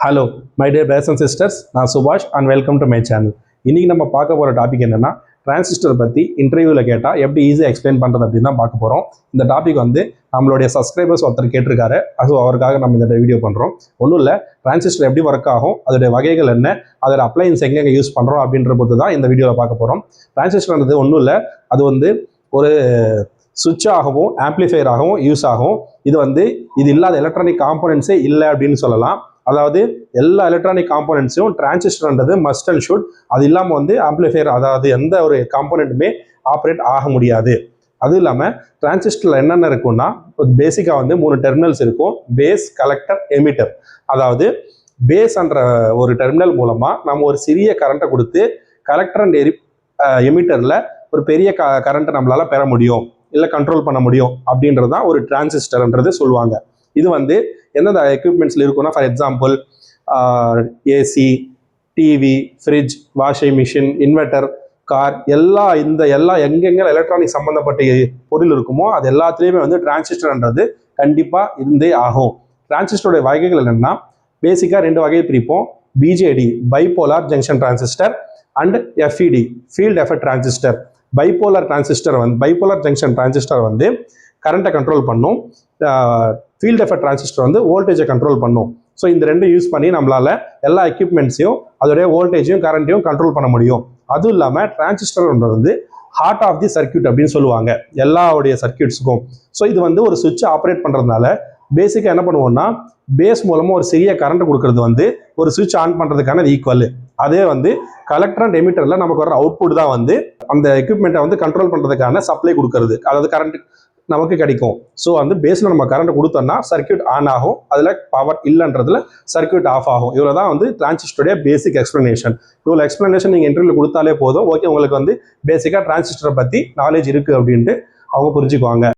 Hello my dear brothers and sisters, நான் சுபாஷ் and welcome to my channel. இன்றைக்கி நம்ம பார்க்க போகிற டாபிக் என்னென்னா, டிரான்சிஸ்டர் பற்றி இன்டர்வியூவில் கேட்டால் எப்படி ஈஸியாக எக்ஸ்பிளைன் பண்ணுறது அப்படின்னு தான் பார்க்க போகிறோம். இந்த டாபிக் நம்மளுடைய சப்ஸ்கிரைபர்ஸ் ஒருத்தர் கேட்டிருக்காரு. அது அவருக்காக நம்ம இந்த வீடியோ பண்ணுறோம். ஒன்றும் இல்லை, டிரான்சிஸ்டர் எப்படி ஒர்க் ஆகும், அதோடைய வகைகள் என்ன, அதோட அப்ளைன்ஸ் எங்கெங்கே யூஸ் பண்ணுறோம் அப்படின்ற பொறுத்து தான் இந்த வீடியோவில் பார்க்க போகிறோம். டிரான்சிஸ்டர்ன்றது ஒன்றும் இல்லை, அது ஒரு சுவிட்ச் ஆகவும் ஆம்ப்ளிஃபையர் ஆகவும் யூஸ் ஆகும். இது இல்லாத எலக்ட்ரானிக் காம்போனன்ட்ஸே இல்லை அப்படின்னு சொல்லலாம். அதாவது எல்லா எலக்ட்ரானிக் காம்போனன்ட்ஸையும் டிரான்சிஸ்டர்ன்றது மஸ்ட் அண்ட் ஷுட். அது இல்லாமல் ஆம்ப்ளிஃபையர், அதாவது எந்த ஒரு காம்போனண்ட்டுமே ஆப்ரேட் ஆக முடியாது. அதுவும் இல்லாமல் டிரான்சிஸ்டரில் என்னென்ன இருக்குன்னா, பேசிக்காக 3 டெர்மினல்ஸ் இருக்கும்: பேஸ், கலெக்டர், எமிட்டர். அதாவது பேஸ் என்ற ஒரு டெர்மினல் மூலமாக நம்ம ஒரு சிறிய கரண்ட்டை கொடுத்து கலெக்டர் அண்ட் எமிட்டரில் ஒரு பெரிய கரண்ட்டை நம்மளால் பெற முடியும், இல்லை கண்ட்ரோல் பண்ண முடியும். அப்படின்றது தான் ஒரு டிரான்சிஸ்டர்ன்றது சொல்லுவாங்க. இது எந்தெந்த எக்யூப்மெண்ட்ஸில் இருக்குன்னா, for example AC, TV, fridge, washing machine, inverter, car, எல்லா எங்கெங்கே எலக்ட்ரானிக் சம்மந்தப்பட்ட பொருள் இருக்குமோ அது எல்லாத்துலேயுமே டிரான்சிஸ்டர்ன்றது கண்டிப்பாக இருந்தே ஆகும். டிரான்சிஸ்டருடைய வகைகள் என்னென்னா, பேசிக்காக 2 வகையை பிரிப்போம்: BJT, bipolar junction transistor, and FET, field effect transistor. Bipolar junction transistor கரண்ட்டை கண்ட்ரோல் பண்ணும். ஃபீல்ட் எஃபெக்ட் டிரான்சிஸ்டர் வோல்டேஜை கண்ட்ரோல் பண்ணும். ஸோ இந்த 2 யூஸ் பண்ணி நம்மளால் எல்லா எக்யூப்மெண்ட்ஸையும் அதோடைய வோல்டேஜையும் கரண்ட்டையும் கண்ட்ரோல் பண்ண முடியும். அதுவும் இல்லாமல் டிரான்சிஸ்டர்ன்றது ஹார்ட் ஆஃப் தி சர்க்கியூட் அப்படின்னு சொல்லுவாங்க எல்லாவுடைய சர்க்கியூட்ஸுக்கும். ஸோ இது ஒரு சுவிட்ச் ஆப்ரேட் பண்ணுறதுனால பேசிக்காக என்ன பண்ணுவோம்னா, பேஸ் மூலமாக ஒரு சிறிய கரண்ட் கொடுக்கறது ஒரு சுவிட்ச் ஆன் பண்ணுறதுக்கான ஈக்குவல். அதே கலெக்டர் அண்ட் எமிட்டரில் நமக்கு வர அவுட்புட் தான் அந்த எக்யூப்மெண்ட்டை கண்ட்ரோல் பண்ணுறதுக்கான சப்ளை கொடுக்கறது, அதாவது கரண்ட் நமக்கு கிடைக்கும். ஸோ பேஸில் நம்ம கரண்ட் கொடுத்தோம்னா சர்க்கியூட் ஆன் ஆகும், அதில் பவர் இல்லைன்றதுல சர்க்கியூட் ஆஃப் ஆகும். இவ்வளோ தான் டிரான்சிஸ்டருடைய பேசிக் எக்ஸ்ப்ளனேஷன். இவ்வளோ எக்ஸ்ப்ளனேஷன் நீங்கள் இன்டர்வியூவில் கொடுத்தாலே போதும். ஓகே, உங்களுக்கு பேசிக்காக டிரான்சிஸ்டரை பற்றி நாலேஜ் இருக்குது அப்படின்ட்டு அவங்க புரிஞ்சுக்குவாங்க.